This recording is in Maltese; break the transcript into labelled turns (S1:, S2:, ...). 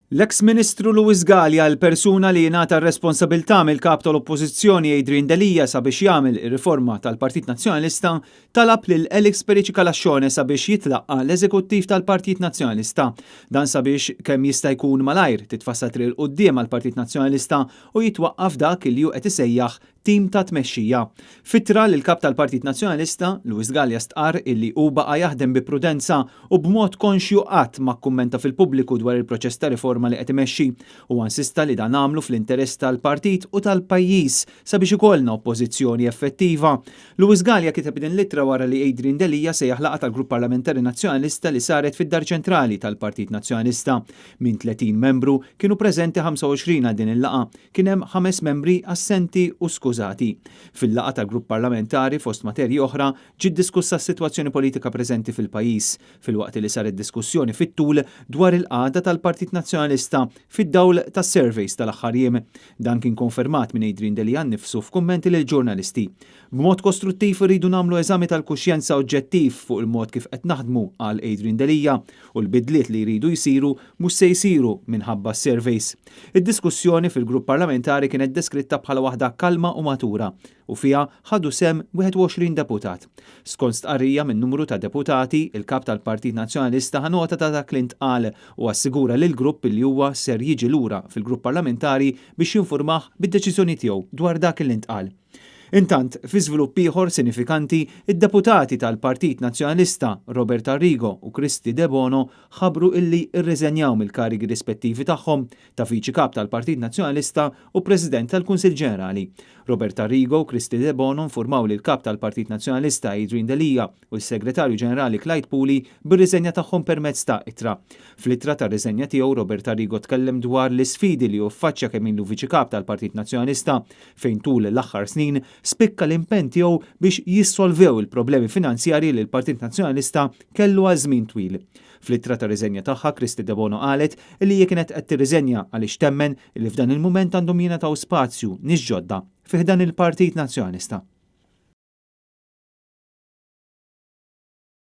S1: L-eks Ministru Luis Gallia, l-persuna li jingħata r-responsabbiltà mill-kap tal-Oppożizzjoni Adrian Delija sabiex jagħmel ir-riforma tal-Partit Nazzjonalista, talab lil Elix Periċi-Kalaxxone sabiex jitlaqqa l-Eżekuttiv tal-Partit Nazzjonalista. Dan sabiex kemm jista' jkun malajr titfassal triq il quddiem għall-Partit Nazzjonalista u jitwaqqaf dak li hu qed isejjaħ tim ta' tmexxija. Fittra lil kap tal-Partit Nazzjonalista, Luis Gallia stqar illi hu baqa' jaħdem bi prudenza u b'mod konxju qatt ma kkummenta fil-pubbliku dwar il-proċess ta' riforma li qed imexxi u insista li dan għamlu fl-interess tal-partit u tal-pajjiż sabiex ikollna oppożizzjoni effettiva. Luis Gallia kiteb din littra wara li Adrian Delija sejjaħ laqgħa tal-Grupp Parlamentari Nazzjonalista li saret fid-Dar Ċentrali tal-Partit Nazzjonalista. Min 30 membru kienu preżenti 25 għal din il-laqgħa, kien hemm 5 membri assenti u skużati. Fil-laqgħa tal-Grupp Parlamentari fost materji oħra ġiet diskussa s-sitwazzjoni politika preżenti fil-pajjiż filwaqt li saret diskussjoni fit-tul dwar il-qagħda tal-Partit Nazzjonalista fid-dawl tas-surveys tal-aħħar jiem. Dan kien konfermat minn Adrian Delija nnifsu f'kummenti lil ġurnalisti. B'mod kostruttiv iridu nagħmlu eżami tal-kuxjenza oġġettiv fuq il-mod kif qed naħdmu għal Adrian Delija u l-bidliet li jridu jsiru mhux se jsiru minħabba s-surveys. Id-diskussjoni fil-grupp parlamentari kienet deskritta bħala waħda kalma u matura u fiha ħadu sem 21 deputat. Skont stqarrija minn numru ta' deputati, il-kap tal-Partit Nazzjonalista ħanota ta' dak li ntqal u assigura lil grupp li huwa ser jiġi lura fil-grupp parlamentari biex jinformah bid-deċiżjoni tiegħu dwar dak li ntqal. Intant, fi żvilupp ieħor sinifikanti, id-deputati tal-Partit Nazzjonalista Robert Arrigo u Kristi De Bono ħabru illi rriżenjaw mill-karigi rispettivi tagħhom ta' viċi kap tal-Partit Nazzjonalista u President tal-Kunsill Ġenerali. Robert Arrigo u Kristi De Bono informaw lil kap tal-Partit Nazzjonalista Adrian Delija u s-Segretarju Ġenerali Clyde Puli bir-riżenja tagħhom permezz ta' ittra. Fl-ittra tar-riżenja tiegħu Robert Arrigo tkellem dwar l-isfidi li uffaċċja kemm ilu viċi kap tal-Partit Nazzjonalista fejn tul l-aħħar snin spikka l-impenn tiegħu biex jissolvew il-problemi finanzjarji li l-Partit Nazzjonalista kellu għal żmien twil. Fl-ittra ta' riżenja tagħha Kristi De Bono qalet li hija kienet qed tirriżenja għaliex temmen li f'dan il-mument għandhom jingħataw spazju nies ġodda fih dan il-Partit Nazzjonalista.